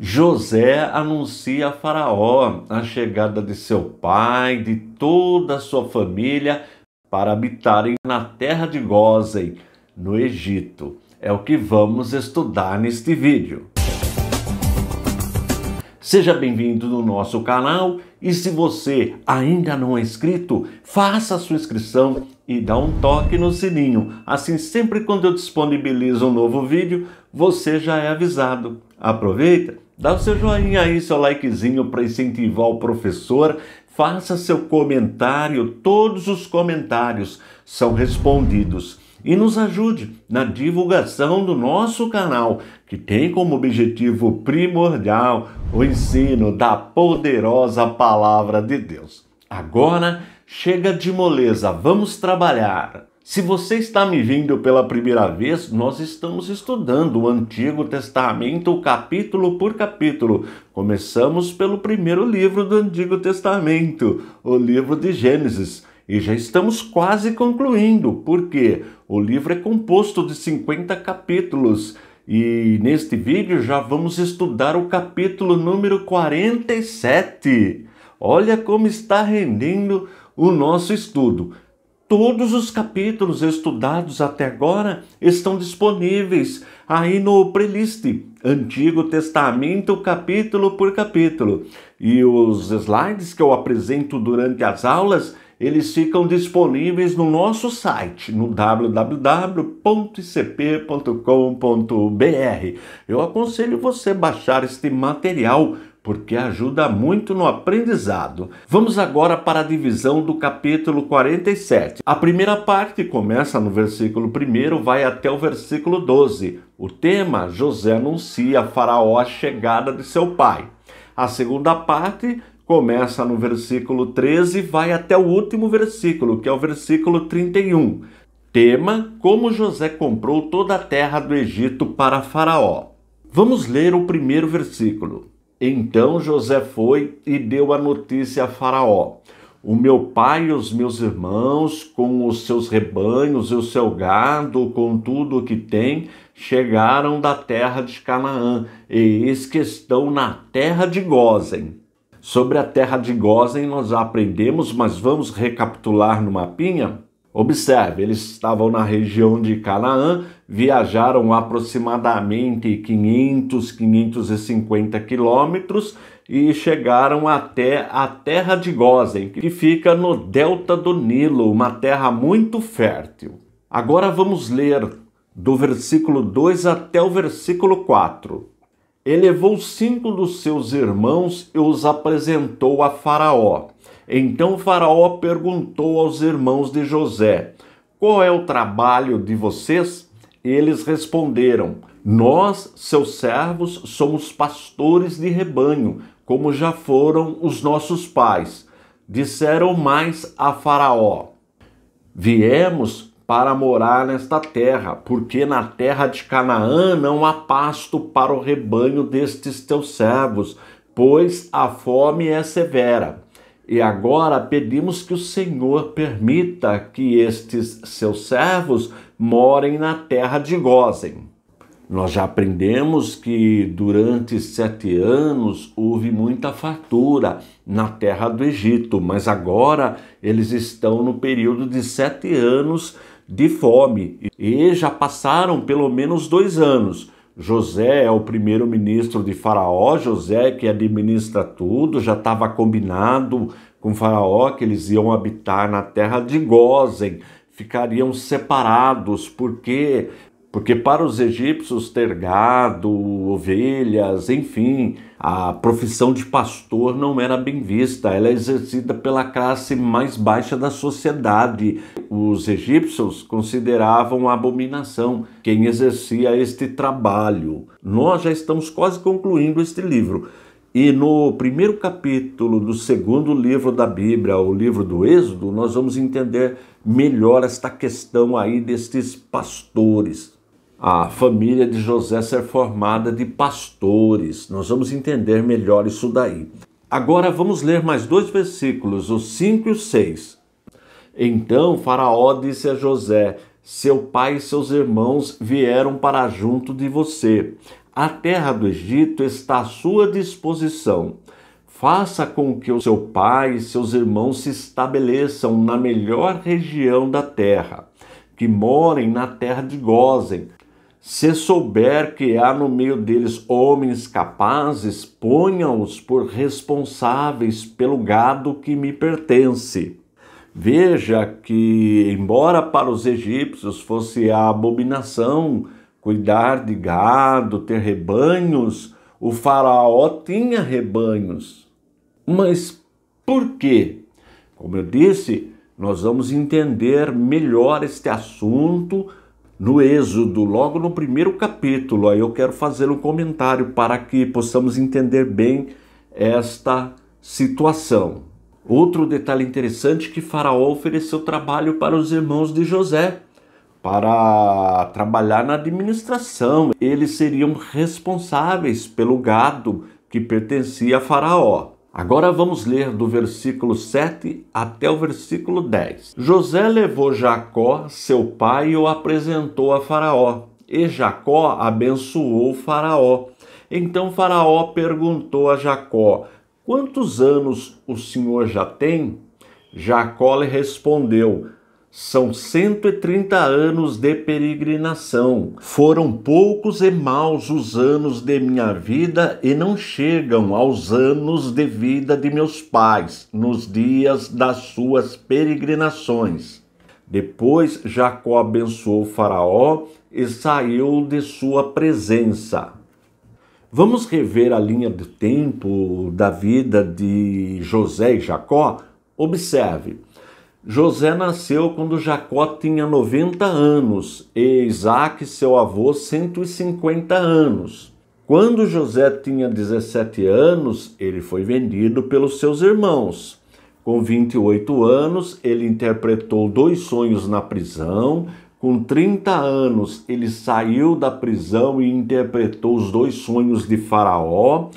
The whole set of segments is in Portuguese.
José anuncia a Faraó a chegada de seu pai, de toda a sua família, para habitarem na terra de Gósen, no Egito. É o que vamos estudar neste vídeo. Seja bem-vindo no nosso canal e se você ainda não é inscrito, faça a sua inscrição e dá um toque no sininho. Assim, sempre quando eu disponibilizo um novo vídeo, você já é avisado. Aproveita, dá o seu joinha aí, seu likezinho para incentivar o professor. Faça seu comentário, todos os comentários são respondidos. E nos ajude na divulgação do nosso canal, que tem como objetivo primordial o ensino da poderosa Palavra de Deus. Agora, chega de moleza, vamos trabalhar. Se você está me vendo pela primeira vez, nós estamos estudando o Antigo Testamento capítulo por capítulo. Começamos pelo primeiro livro do Antigo Testamento, o livro de Gênesis. E já estamos quase concluindo, porque o livro é composto de 50 capítulos. E neste vídeo já vamos estudar o capítulo número 47. Olha como está rendendo o nosso estudo. Todos os capítulos estudados até agora estão disponíveis aí no playlist Antigo Testamento, capítulo por capítulo. E os slides que eu apresento durante as aulas, eles ficam disponíveis no nosso site, no www.icp.com.br. Eu aconselho você baixar este material, porque ajuda muito no aprendizado. Vamos agora para a divisão do capítulo 47. A primeira parte começa no versículo 1, vai até o versículo 12. O tema: José anuncia a Faraó a chegada de seu pai. A segunda parte começa no versículo 13 e vai até o último versículo, que é o versículo 31. Tema: como José comprou toda a terra do Egito para Faraó. Vamos ler o primeiro versículo. Então José foi e deu a notícia a Faraó: o meu pai e os meus irmãos, com os seus rebanhos e o seu gado, com tudo o que tem, chegaram da terra de Canaã, e eis que estão na terra de Gósen. Sobre a terra de Gósen nós já aprendemos, mas vamos recapitular no mapinha? Observe, eles estavam na região de Canaã, viajaram aproximadamente 550 quilômetros e chegaram até a terra de Gósen, que fica no delta do Nilo, uma terra muito fértil. Agora vamos ler do versículo 2 até o versículo 4. Elevou 5 dos seus irmãos e os apresentou a Faraó. Então Faraó perguntou aos irmãos de José: qual é o trabalho de vocês? Eles responderam: nós, seus servos, somos pastores de rebanho, como já foram os nossos pais. Disseram mais a Faraó: viemos para morar nesta terra, porque na terra de Canaã não há pasto para o rebanho destes teus servos, pois a fome é severa. E agora pedimos que o Senhor permita que estes seus servos morem na terra de Gósen. Nós já aprendemos que durante 7 anos houve muita fartura na terra do Egito, mas agora eles estão no período de 7 anos de fome e já passaram pelo menos 2 anos. José é o primeiro-ministro de Faraó, José que administra tudo, já estava combinado com Faraó que eles iam habitar na terra de Gósen, ficariam separados, porque para os egípcios ter gado, ovelhas, enfim, a profissão de pastor não era bem vista, ela é exercida pela classe mais baixa da sociedade. Os egípcios consideravam abominação quem exercia este trabalho. Nós já estamos quase concluindo este livro. E no primeiro capítulo do segundo livro da Bíblia, o livro do Êxodo, nós vamos entender melhor esta questão aí destes pastores. A família de José ser formada de pastores. Nós vamos entender melhor isso daí. Agora vamos ler mais 2 versículos, os 5 e o 6. Então Faraó disse a José: seu pai e seus irmãos vieram para junto de você. A terra do Egito está à sua disposição. Faça com que o seu pai e seus irmãos se estabeleçam na melhor região da terra, que morem na terra de Gósen. Se souber que há no meio deles homens capazes, ponha-os por responsáveis pelo gado que me pertence. Veja que, embora para os egípcios fosse a abominação cuidar de gado, ter rebanhos, o faraó tinha rebanhos. Mas por quê? Como eu disse, nós vamos entender melhor este assunto no Êxodo, logo no primeiro capítulo. Aí eu quero fazer um comentário para que possamos entender bem esta situação. Outro detalhe interessante é que Faraó ofereceu trabalho para os irmãos de José, para trabalhar na administração. Eles seriam responsáveis pelo gado que pertencia a Faraó. Agora vamos ler do versículo 7 até o versículo 10. José levou Jacó, seu pai, e o apresentou a Faraó. E Jacó abençoou Faraó. Então Faraó perguntou a Jacó: quantos anos o senhor já tem? Jacó lhe respondeu: são 130 anos de peregrinação. Foram poucos e maus os anos de minha vida e não chegam aos anos de vida de meus pais, nos dias das suas peregrinações. Depois Jacó abençoou Faraó e saiu de sua presença. Vamos rever a linha do tempo da vida de José e Jacó? Observe. José nasceu quando Jacó tinha 90 anos e Isaac, seu avô, 150 anos. Quando José tinha 17 anos, ele foi vendido pelos seus irmãos. Com 28 anos, ele interpretou 2 sonhos na prisão. Com 30 anos, ele saiu da prisão e interpretou os 2 sonhos de Faraó.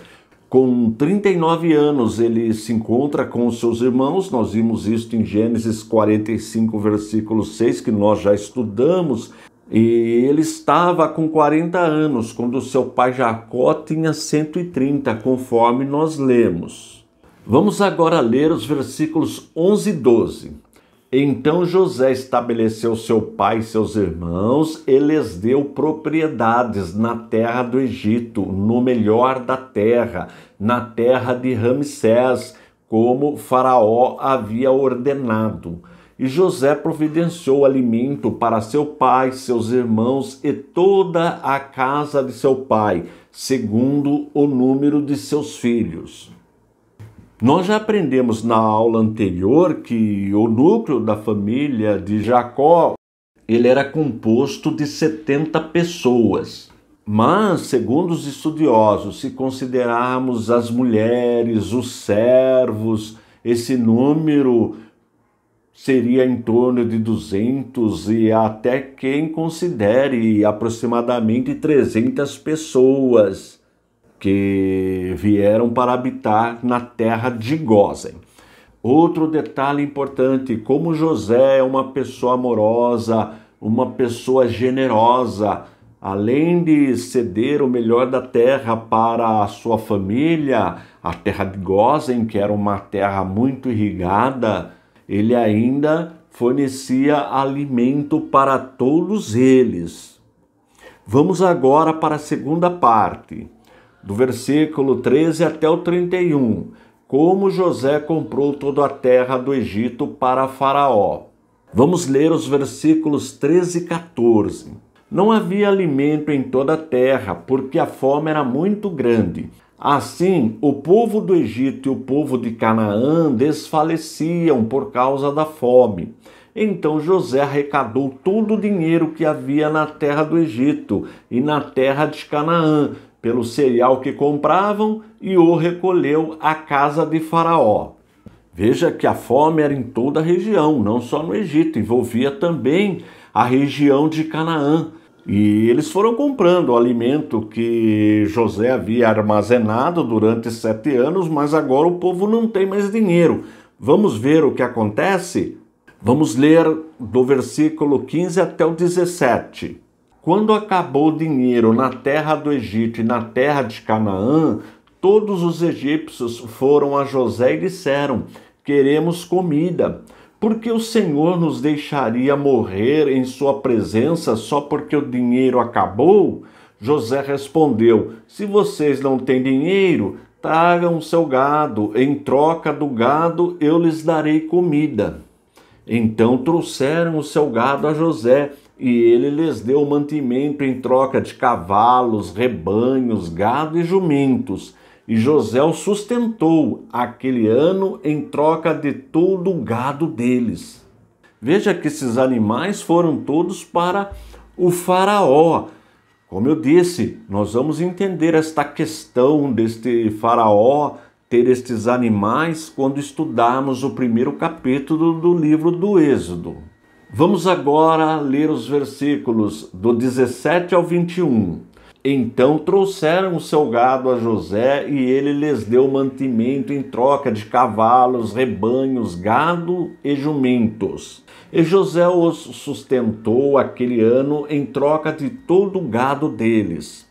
Com 39 anos, ele se encontra com os seus irmãos. Nós vimos isso em Gênesis 45, versículo 6, que nós já estudamos. E ele estava com 40 anos, quando seu pai Jacó tinha 130, conforme nós lemos. Vamos agora ler os versículos 11 e 12. Então José estabeleceu seu pai e seus irmãos e lhes deu propriedades na terra do Egito, no melhor da terra, na terra de Ramsés, como Faraó havia ordenado. E José providenciou alimento para seu pai, seus irmãos e toda a casa de seu pai, segundo o número de seus filhos. Nós já aprendemos na aula anterior que o núcleo da família de Jacó, ele era composto de 70 pessoas. Mas, segundo os estudiosos, se considerarmos as mulheres, os servos, esse número seria em torno de 200 e até quem considere aproximadamente 300 pessoas que vieram para habitar na terra de Gósen. Outro detalhe importante, como José é uma pessoa amorosa, uma pessoa generosa, além de ceder o melhor da terra para a sua família, a terra de Gósen, que era uma terra muito irrigada, ele ainda fornecia alimento para todos eles. Vamos agora para a segunda parte, do versículo 13 até o 31, como José comprou toda a terra do Egito para Faraó. Vamos ler os versículos 13 e 14. Não havia alimento em toda a terra, porque a fome era muito grande. Assim, o povo do Egito e o povo de Canaã desfaleciam por causa da fome. Então José arrecadou todo o dinheiro que havia na terra do Egito e na terra de Canaã, pelo cereal que compravam, e o recolheu à casa de Faraó. Veja que a fome era em toda a região, não só no Egito, envolvia também a região de Canaã. E eles foram comprando o alimento que José havia armazenado durante 7 anos, mas agora o povo não tem mais dinheiro. Vamos ver o que acontece? Vamos ler do versículo 15 até o 17. Quando acabou o dinheiro na terra do Egito e na terra de Canaã, todos os egípcios foram a José e disseram: queremos comida. Porque o Senhor nos deixaria morrer em sua presença só porque o dinheiro acabou? José respondeu: se vocês não têm dinheiro, tragam o seu gado. Em troca do gado, eu lhes darei comida. Então trouxeram o seu gado a José, e ele lhes deu mantimento em troca de cavalos, rebanhos, gado e jumentos. E José o sustentou aquele ano em troca de todo o gado deles. Veja que esses animais foram todos para o faraó. Como eu disse, nós vamos entender esta questão deste faraó ter estes animais quando estudarmos o primeiro capítulo do livro do Êxodo. Vamos agora ler os versículos do 17 ao 21. Então trouxeram o seu gado a José, e ele lhes deu mantimento em troca de cavalos, rebanhos, gado e jumentos. E José os sustentou aquele ano em troca de todo o gado deles.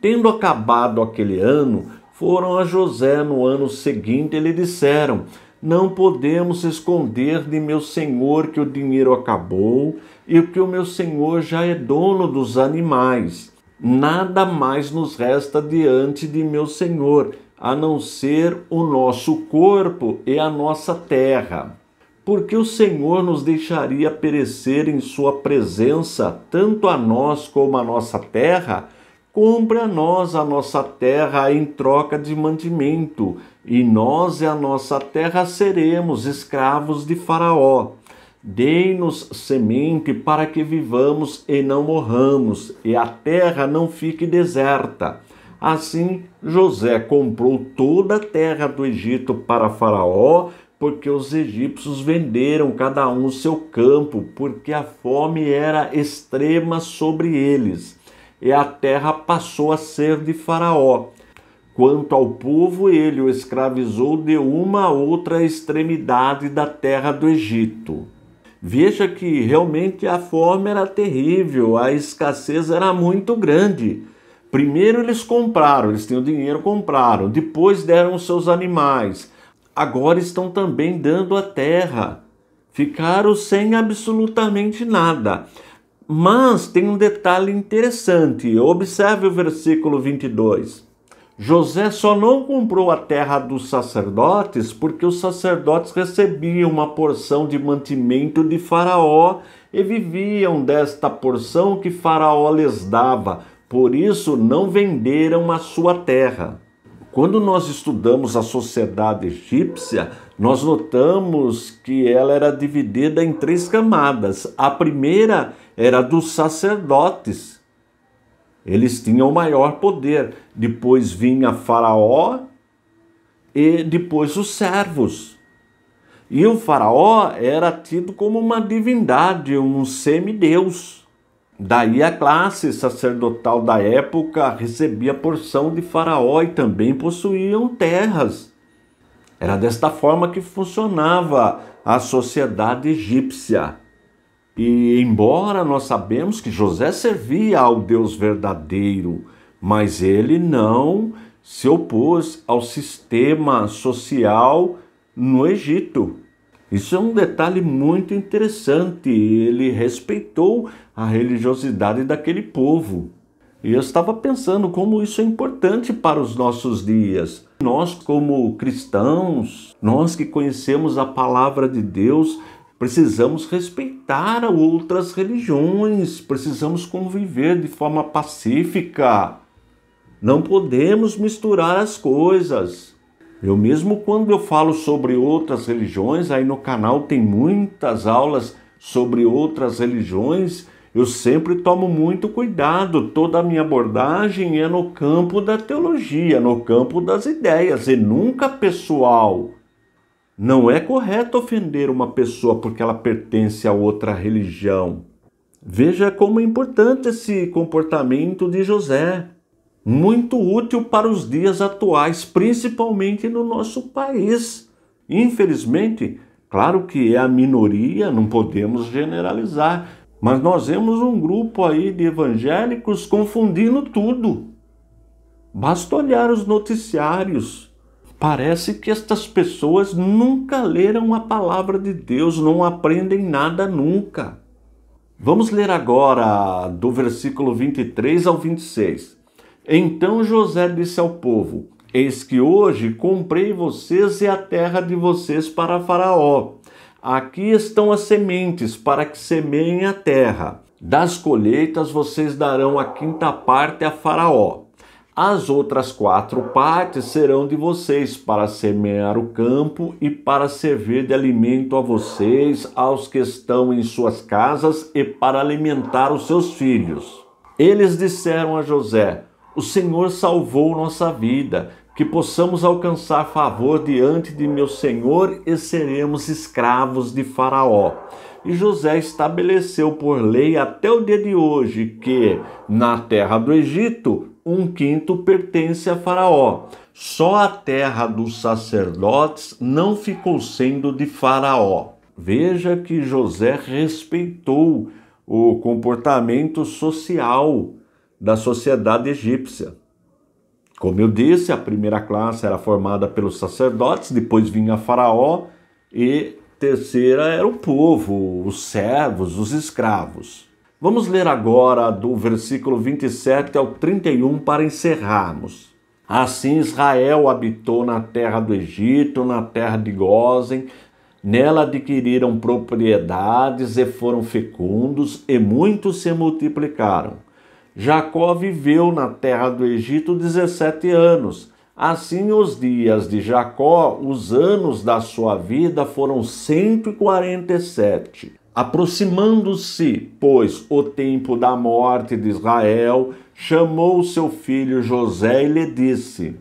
Tendo acabado aquele ano, foram a José no ano seguinte e lhe disseram: não podemos esconder de meu senhor que o dinheiro acabou e que o meu senhor já é dono dos animais. Nada mais nos resta diante de meu senhor, a não ser o nosso corpo e a nossa terra. Porque o Senhor nos deixaria perecer em sua presença, tanto a nós como a nossa terra? Compre a nós a nossa terra em troca de mantimento, e nós e a nossa terra seremos escravos de Faraó. Dê-nos semente para que vivamos e não morramos, e a terra não fique deserta. Assim, José comprou toda a terra do Egito para Faraó, porque os egípcios venderam cada um o seu campo, porque a fome era extrema sobre eles, e a terra passou a ser de Faraó. Quanto ao povo, ele o escravizou de uma a outra extremidade da terra do Egito. Veja que realmente a fome era terrível, a escassez era muito grande. Primeiro eles compraram, eles tinham dinheiro, compraram. Depois deram os seus animais. Agora estão também dando a terra. Ficaram sem absolutamente nada. Mas tem um detalhe interessante. Observe o versículo 22. José só não comprou a terra dos sacerdotes porque os sacerdotes recebiam uma porção de mantimento de Faraó e viviam desta porção que Faraó lhes dava. Por isso não venderam a sua terra. Quando nós estudamos a sociedade egípcia, nós notamos que ela era dividida em 3 camadas. A primeira era dos sacerdotes. Eles tinham maior poder. Depois vinha Faraó e depois os servos. E o Faraó era tido como uma divindade, um semideus. Daí a classe sacerdotal da época recebia porção de Faraó e também possuíam terras. Era desta forma que funcionava a sociedade egípcia. E embora nós sabemos que José servia ao Deus verdadeiro, mas ele não se opôs ao sistema social no Egito. Isso é um detalhe muito interessante. Ele respeitou a religiosidade daquele povo. E eu estava pensando como isso é importante para os nossos dias. Nós, como cristãos, nós que conhecemos a palavra de Deus, precisamos respeitar outras religiões, precisamos conviver de forma pacífica. Não podemos misturar as coisas. Eu mesmo, quando eu falo sobre outras religiões, aí no canal tem muitas aulas sobre outras religiões, eu sempre tomo muito cuidado. Toda a minha abordagem é no campo da teologia, no campo das ideias e nunca pessoal. Não é correto ofender uma pessoa porque ela pertence a outra religião. Veja como é importante esse comportamento de José. Muito útil para os dias atuais, principalmente no nosso país. Infelizmente, claro que é a minoria, não podemos generalizar, Mas nós vemos um grupo aí de evangélicos confundindo tudo. Basta olhar os noticiários. Parece que estas pessoas nunca leram a palavra de Deus, não aprendem nada nunca. Vamos ler agora do versículo 23 ao 26. Então José disse ao povo: Eis que hoje comprei vocês e a terra de vocês para Faraó. Aqui estão as sementes para que semeiem a terra. Das colheitas vocês darão a 5ª parte a Faraó. As outras 4 partes serão de vocês para semear o campo e para servir de alimento a vocês, aos que estão em suas casas e para alimentar os seus filhos. Eles disseram a José: O Senhor salvou nossa vida, que possamos alcançar favor diante de meu senhor e seremos escravos de Faraó. E José estabeleceu por lei até o dia de hoje que, na terra do Egito, 1/5 pertence a Faraó. Só a terra dos sacerdotes não ficou sendo de Faraó. Veja que José respeitou o comportamento social da sociedade egípcia. Como eu disse, a primeira classe era formada pelos sacerdotes, depois vinha Faraó e terceira era o povo, os servos, os escravos. Vamos ler agora do versículo 27 ao 31 para encerrarmos. Assim Israel habitou na terra do Egito, na terra de Gósen. Nela adquiriram propriedades e foram fecundos, e muitos se multiplicaram. Jacó viveu na terra do Egito 17 anos. Assim, os dias de Jacó, os anos da sua vida, foram 147. Aproximando-se, pois, o tempo da morte de Israel, chamou seu filho José e lhe disse: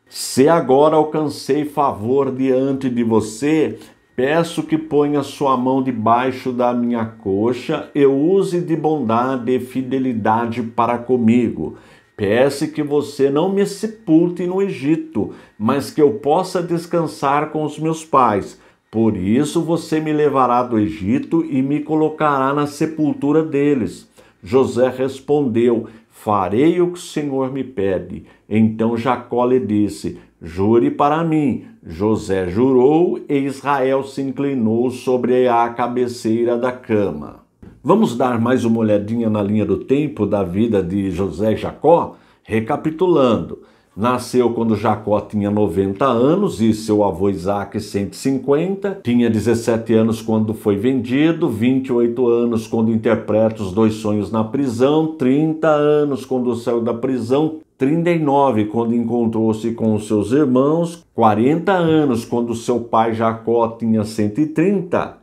Se agora alcancei favor diante de você, peço que ponha sua mão debaixo da minha coxa e use de bondade e fidelidade para comigo. Peço que você não me sepulte no Egito, mas que eu possa descansar com os meus pais. Por isso você me levará do Egito e me colocará na sepultura deles. José respondeu: Farei o que o Senhor me pede. Então Jacó lhe disse: Jure para mim. José jurou e Israel se inclinou sobre a cabeceira da cama. Vamos dar mais uma olhadinha na linha do tempo da vida de José e Jacó? Recapitulando, nasceu quando Jacó tinha 90 anos e seu avô Isaac 150, tinha 17 anos quando foi vendido, 28 anos quando interpreta os 2 sonhos na prisão, 30 anos quando saiu da prisão, 39 quando encontrou-se com os seus irmãos, 40 anos quando seu pai Jacó tinha 130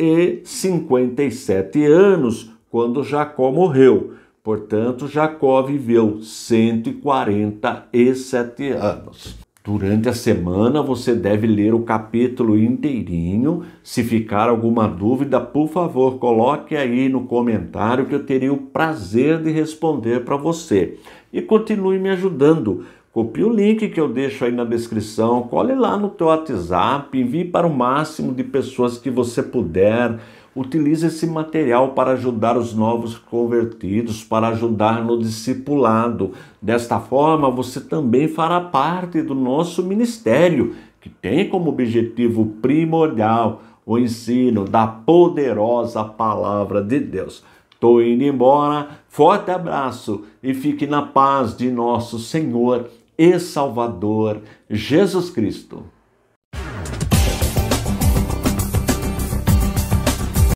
e 57 anos quando Jacó morreu. Portanto, Jacó viveu 147 anos. Durante a semana você deve ler o capítulo inteirinho. Se ficar alguma dúvida, por favor, coloque aí no comentário que eu teria o prazer de responder para você. E continue me ajudando. Copie o link que eu deixo aí na descrição, cole lá no teu WhatsApp, envie para o máximo de pessoas que você puder. Utilize esse material para ajudar os novos convertidos, para ajudar no discipulado. Desta forma, você também fará parte do nosso ministério, que tem como objetivo primordial o ensino da poderosa palavra de Deus. Estou indo embora, forte abraço e fique na paz de nosso Senhor e Salvador Jesus Cristo.